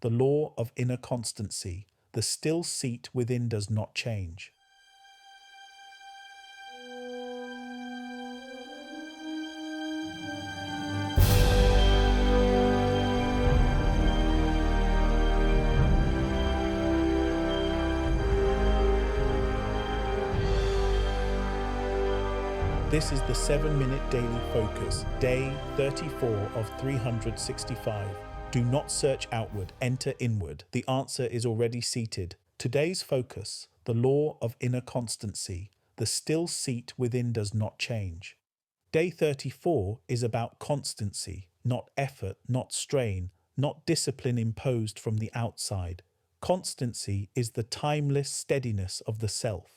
the law of inner constancy. The still seat within does not change. This is the 7-minute daily focus, day 34 of 365. Do not search outward, enter inward. The answer is already seated. Today's focus, the law of inner constancy. The still seat within does not change. Day 34 is about constancy, not effort, not strain, not discipline imposed from the outside. Constancy is the timeless steadiness of the self.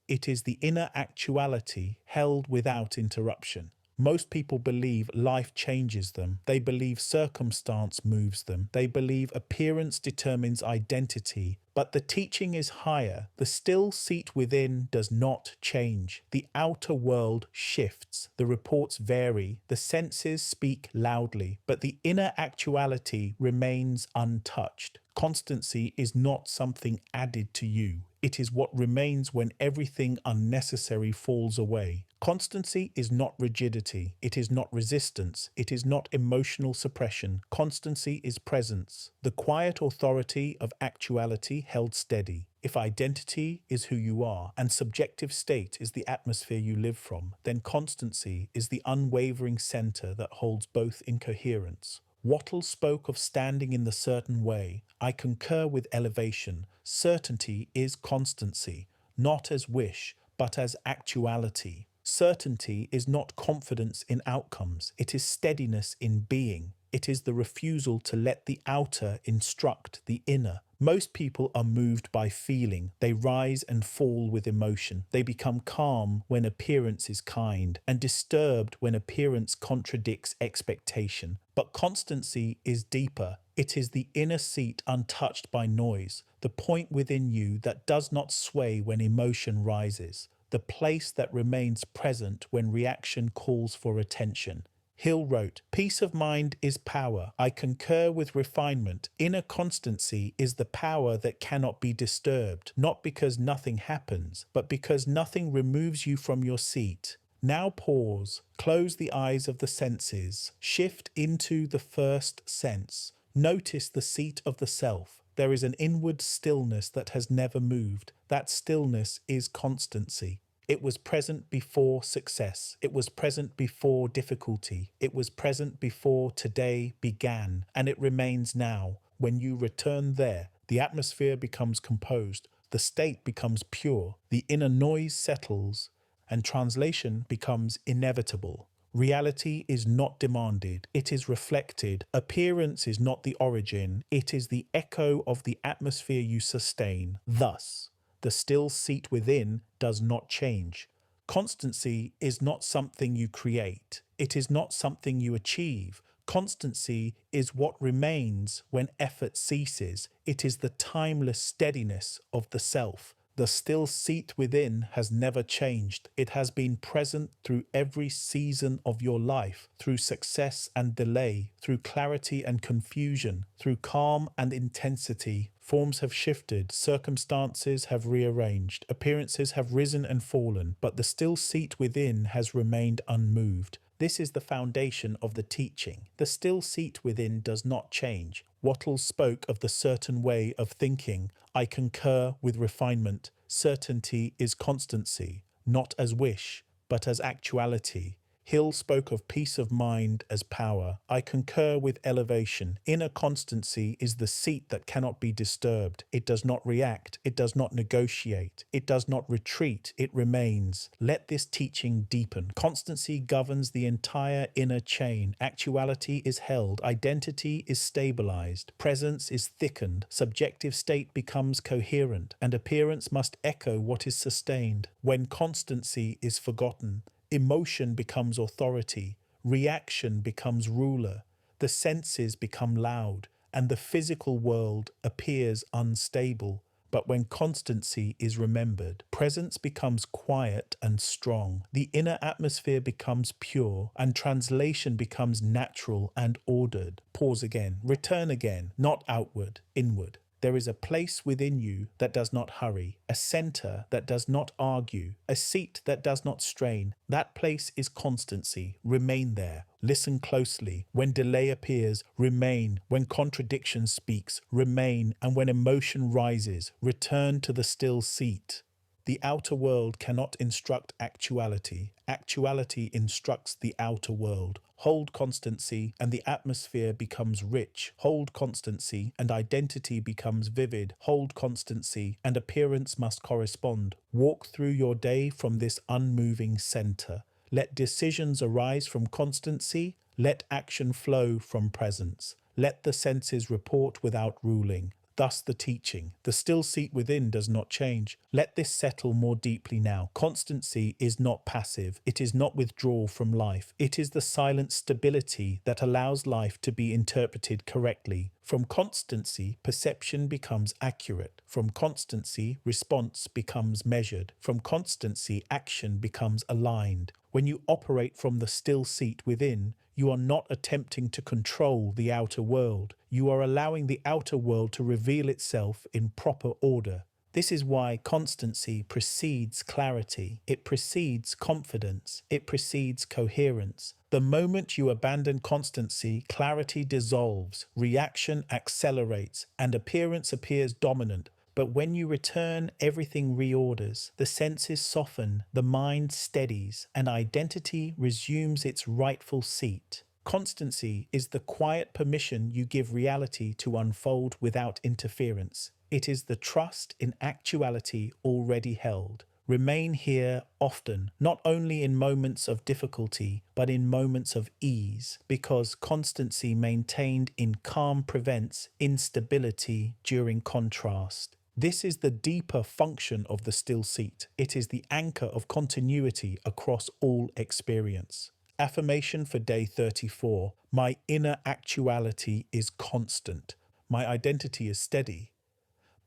It is the inner actuality held without interruption. Most people believe life changes them. They believe circumstance moves them. They believe appearance determines identity. But the teaching is higher. The still seat within does not change. The outer world shifts. The reports vary. The senses speak loudly. But the inner actuality remains untouched. Constancy is not something added to you. It is what remains when everything unnecessary falls away. Constancy is not rigidity. It is not resistance. It is not emotional suppression. Constancy is presence, the quiet authority of actuality held steady. If identity is who you are and subjective state is the atmosphere you live from, then constancy is the unwavering center that holds both in coherence. Wattle spoke of standing in the certain way. I concur with elevation. Certainty is constancy, not as wish, but as actuality. Certainty is not confidence in outcomes. It is steadiness in being. It is the refusal to let the outer instruct the inner. Most people are moved by feeling. They rise and fall with emotion. They become calm when appearance is kind and disturbed when appearance contradicts expectation. But constancy is deeper. It is the inner seat untouched by noise, the point within you that does not sway when emotion rises, the place that remains present when reaction calls for attention. Hill wrote, "Peace of mind is power. I concur with refinement. Inner constancy is the power that cannot be disturbed, not because nothing happens, but because nothing removes you from your seat." Now pause, close the eyes of the senses, shift into the first sense. Notice the seat of the self. There is an inward stillness that has never moved. That stillness is constancy. It was present before success. It was present before difficulty. It was present before today began, and it remains now. When you return there, the atmosphere becomes composed, the state becomes pure, the inner noise settles, and translation becomes inevitable. Reality is not demanded, it is reflected. Appearance is not the origin, it is the echo of the atmosphere you sustain. Thus, the still seat within does not change. Constancy is not something you create. It is not something you achieve. Constancy is what remains when effort ceases. It is the timeless steadiness of the self. The still seat within has never changed. It has been present through every season of your life, through success and delay, through clarity and confusion, through calm and intensity. Forms have shifted, circumstances have rearranged, appearances have risen and fallen, but the still seat within has remained unmoved. This is the foundation of the teaching. The still seat within does not change. Wattle spoke of the certain way of thinking. I concur with refinement. Certainty is constancy, not as wish, but as actuality. Hill spoke of peace of mind as power. I concur with elevation. Inner constancy is the seat that cannot be disturbed. It does not react. It does not negotiate. It does not retreat. It remains. Let this teaching deepen. Constancy governs the entire inner chain. Actuality is held. Identity is stabilized. Presence is thickened. Subjective state becomes coherent. And appearance must echo what is sustained. When constancy is forgotten, emotion becomes authority, reaction becomes ruler, the senses become loud, and the physical world appears unstable. But when constancy is remembered, presence becomes quiet and strong. The inner atmosphere becomes pure, and translation becomes natural and ordered. Pause again, return again, not outward, inward. There is a place within you that does not hurry, a center that does not argue, a seat that does not strain. That place is constancy. Remain there. Listen closely. When delay appears, remain. When contradiction speaks, remain. And when emotion rises, return to the still seat. The outer world cannot instruct actuality. Actuality instructs the outer world. Hold constancy and the atmosphere becomes rich. Hold constancy and identity becomes vivid. Hold constancy and appearance must correspond. Walk through your day from this unmoving center. Let decisions arise from constancy. Let action flow from presence. Let the senses report without ruling. Thus the teaching. The still seat within does not change. Let this settle more deeply now. Constancy is not passive. It is not withdrawal from life. It is the silent stability that allows life to be interpreted correctly. From constancy, perception becomes accurate. From constancy, response becomes measured. From constancy, action becomes aligned. When you operate from the still seat within, you are not attempting to control the outer world. You are allowing the outer world to reveal itself in proper order. This is why constancy precedes clarity. It precedes confidence. It precedes coherence. The moment you abandon constancy, clarity dissolves, reaction accelerates, and appearance appears dominant. But when you return, everything reorders. The senses soften, the mind steadies, and identity resumes its rightful seat. Constancy is the quiet permission you give reality to unfold without interference. It is the trust in actuality already held. Remain here often, not only in moments of difficulty, but in moments of ease, because constancy maintained in calm prevents instability during contrast. This is the deeper function of the still seat. It is the anchor of continuity across all experience. Affirmation for day 34. My inner actuality is constant. My identity is steady.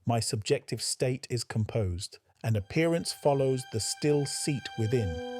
My subjective state is composed, and appearance follows the still seat within.